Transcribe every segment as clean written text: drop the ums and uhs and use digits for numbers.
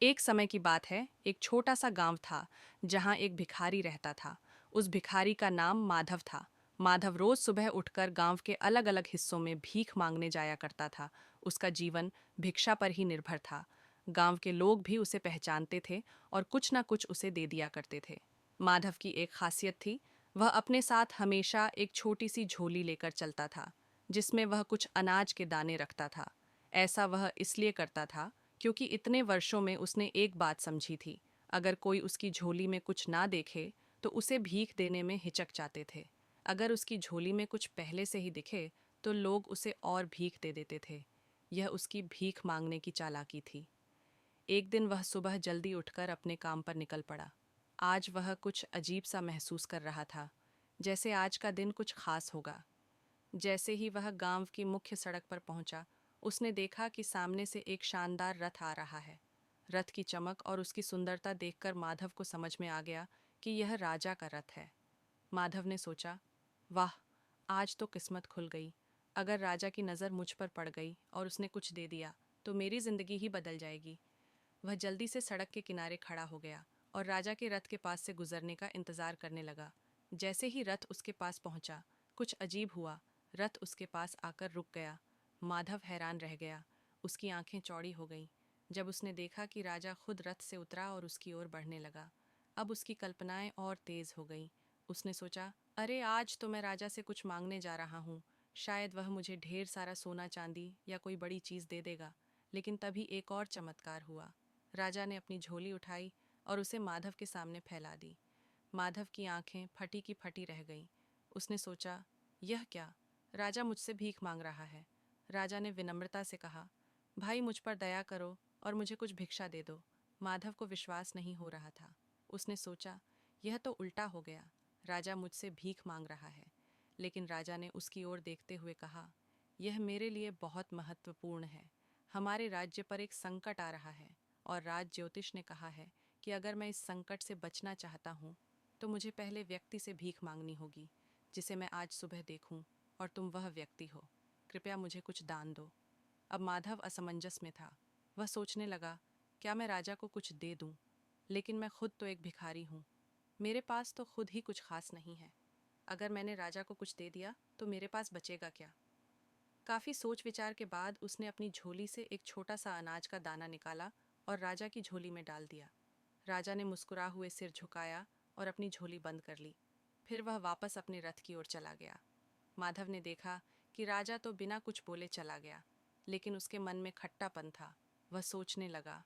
एक समय की बात है, एक छोटा सा गांव था जहां एक भिखारी रहता था। उस भिखारी का नाम माधव था। माधव रोज सुबह उठकर गांव के अलग अलग हिस्सों में भीख मांगने जाया करता था। उसका जीवन भिक्षा पर ही निर्भर था। गांव के लोग भी उसे पहचानते थे और कुछ ना कुछ उसे दे दिया करते थे। माधव की एक खासियत थी, वह अपने साथ हमेशा एक छोटी सी झोली लेकर चलता था, जिसमें वह कुछ अनाज के दाने रखता था। ऐसा वह इसलिए करता था क्योंकि इतने वर्षों में उसने एक बात समझी थी, अगर कोई उसकी झोली में कुछ ना देखे तो उसे भीख देने में हिचक जाते थे। अगर उसकी झोली में कुछ पहले से ही दिखे तो लोग उसे और भीख दे देते थे। यह उसकी भीख मांगने की चालाकी थी। एक दिन वह सुबह जल्दी उठकर अपने काम पर निकल पड़ा। आज वह कुछ अजीब सा महसूस कर रहा था, जैसे आज का दिन कुछ खास होगा। जैसे ही वह गांव की मुख्य सड़क पर पहुंचा, उसने देखा कि सामने से एक शानदार रथ आ रहा है। रथ की चमक और उसकी सुंदरता देखकर माधव को समझ में आ गया कि यह राजा का रथ है। माधव ने सोचा, वाह, आज तो किस्मत खुल गई। अगर राजा की नज़र मुझ पर पड़ गई और उसने कुछ दे दिया तो मेरी जिंदगी ही बदल जाएगी। वह जल्दी से सड़क के किनारे खड़ा हो गया और राजा के रथ के पास से गुजरने का इंतजार करने लगा। जैसे ही रथ उसके पास पहुंचा, कुछ अजीब हुआ। रथ उसके पास आकर रुक गया। माधव हैरान रह गया। उसकी आंखें चौड़ी हो गईं जब उसने देखा कि राजा खुद रथ से उतरा और उसकी ओर बढ़ने लगा। अब उसकी कल्पनाएं और तेज हो गईं। उसने सोचा, अरे आज तो मैं राजा से कुछ मांगने जा रहा हूँ। शायद वह मुझे ढेर सारा सोना चांदी या कोई बड़ी चीज़ दे देगा। लेकिन तभी एक और चमत्कार हुआ। राजा ने अपनी झोली उठाई और उसे माधव के सामने फैला दी। माधव की आंखें फटी की फटी रह गईं। उसने सोचा, यह क्या? राजा मुझसे भीख मांग रहा है। राजा ने विनम्रता से कहा, भाई मुझ पर दया करो और मुझे कुछ भिक्षा दे दो। माधव को विश्वास नहीं हो रहा था। उसने सोचा, यह तो उल्टा हो गया। राजा मुझसे भीख मांग रहा है। लेकिन राजा ने उसकी ओर देखते हुए कहा, यह मेरे लिए बहुत महत्वपूर्ण है। हमारे राज्य पर एक संकट आ रहा है और राज ज्योतिष ने कहा है कि अगर मैं इस संकट से बचना चाहता हूँ तो मुझे पहले व्यक्ति से भीख मांगनी होगी जिसे मैं आज सुबह देखूं, और तुम वह व्यक्ति हो। कृपया मुझे कुछ दान दो। अब माधव असमंजस में था। वह सोचने लगा, क्या मैं राजा को कुछ दे दूं? लेकिन मैं खुद तो एक भिखारी हूँ। मेरे पास तो खुद ही कुछ खास नहीं है। अगर मैंने राजा को कुछ दे दिया तो मेरे पास बचेगा क्या? काफ़ी सोच विचार के बाद उसने अपनी झोली से एक छोटा सा अनाज का दाना निकाला और राजा की झोली में डाल दिया। राजा ने मुस्कुरा हुए सिर झुकाया और अपनी झोली बंद कर ली। फिर वह वापस अपने रथ की ओर चला गया। माधव ने देखा कि राजा तो बिना कुछ बोले चला गया, लेकिन उसके मन में खट्टापन था। वह सोचने लगा,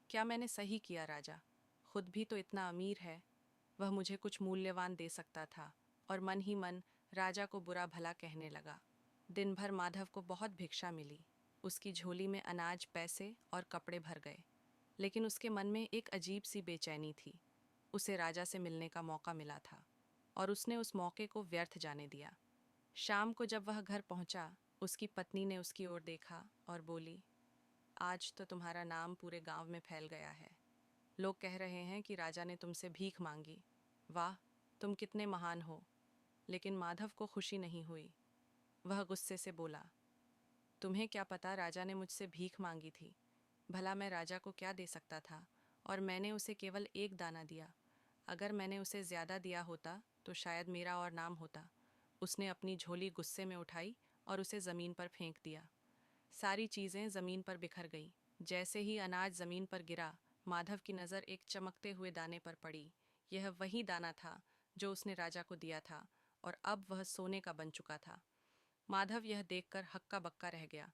क्या मैंने सही किया? राजा खुद भी तो इतना अमीर है, वह मुझे कुछ मूल्यवान दे सकता था। और मन ही मन राजा को बुरा भला कहने लगा। दिन भर माधव को बहुत भिक्षा मिली। उसकी झोली में अनाज, पैसे और कपड़े भर गए। लेकिन उसके मन में एक अजीब सी बेचैनी थी। उसे राजा से मिलने का मौका मिला था और उसने उस मौके को व्यर्थ जाने दिया। शाम को जब वह घर पहुंचा, उसकी पत्नी ने उसकी ओर देखा और बोली, आज तो तुम्हारा नाम पूरे गांव में फैल गया है। लोग कह रहे हैं कि राजा ने तुमसे भीख मांगी। वाह, तुम कितने महान हो। लेकिन माधव को खुशी नहीं हुई। वह गुस्से से बोला, तुम्हें क्या पता राजा ने मुझसे भीख मांगी थी? भला मैं राजा को क्या दे सकता था? और मैंने उसे केवल एक दाना दिया। अगर मैंने उसे ज़्यादा दिया होता तो शायद मेरा और नाम होता। उसने अपनी झोली गुस्से में उठाई और उसे ज़मीन पर फेंक दिया। सारी चीज़ें ज़मीन पर बिखर गईं। जैसे ही अनाज ज़मीन पर गिरा, माधव की नज़र एक चमकते हुए दाने पर पड़ी। यह वही दाना था जो उसने राजा को दिया था, और अब वह सोने का बन चुका था। माधव यह देखकर हक्का बक्का रह गया।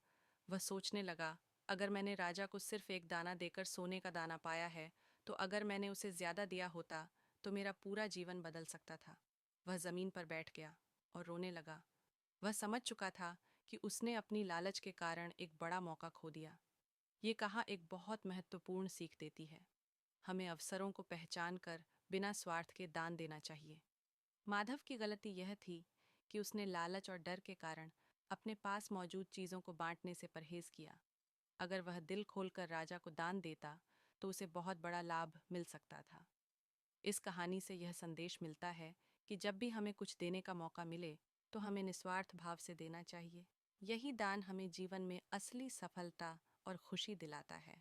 वह सोचने लगा, अगर मैंने राजा को सिर्फ एक दाना देकर सोने का दाना पाया है, तो अगर मैंने उसे ज्यादा दिया होता तो मेरा पूरा जीवन बदल सकता था। वह जमीन पर बैठ गया और रोने लगा। वह समझ चुका था कि उसने अपनी लालच के कारण एक बड़ा मौका खो दिया। ये कहा एक बहुत महत्वपूर्ण सीख देती है, हमें अवसरों को पहचान कर बिना स्वार्थ के दान देना चाहिए। माधव की गलती यह थी कि उसने लालच और डर के कारण अपने पास मौजूद चीज़ों को बांटने से परहेज किया। अगर वह दिल खोलकर राजा को दान देता तो उसे बहुत बड़ा लाभ मिल सकता था। इस कहानी से यह संदेश मिलता है कि जब भी हमें कुछ देने का मौका मिले तो हमें निस्वार्थ भाव से देना चाहिए। यही दान हमें जीवन में असली सफलता और खुशी दिलाता है।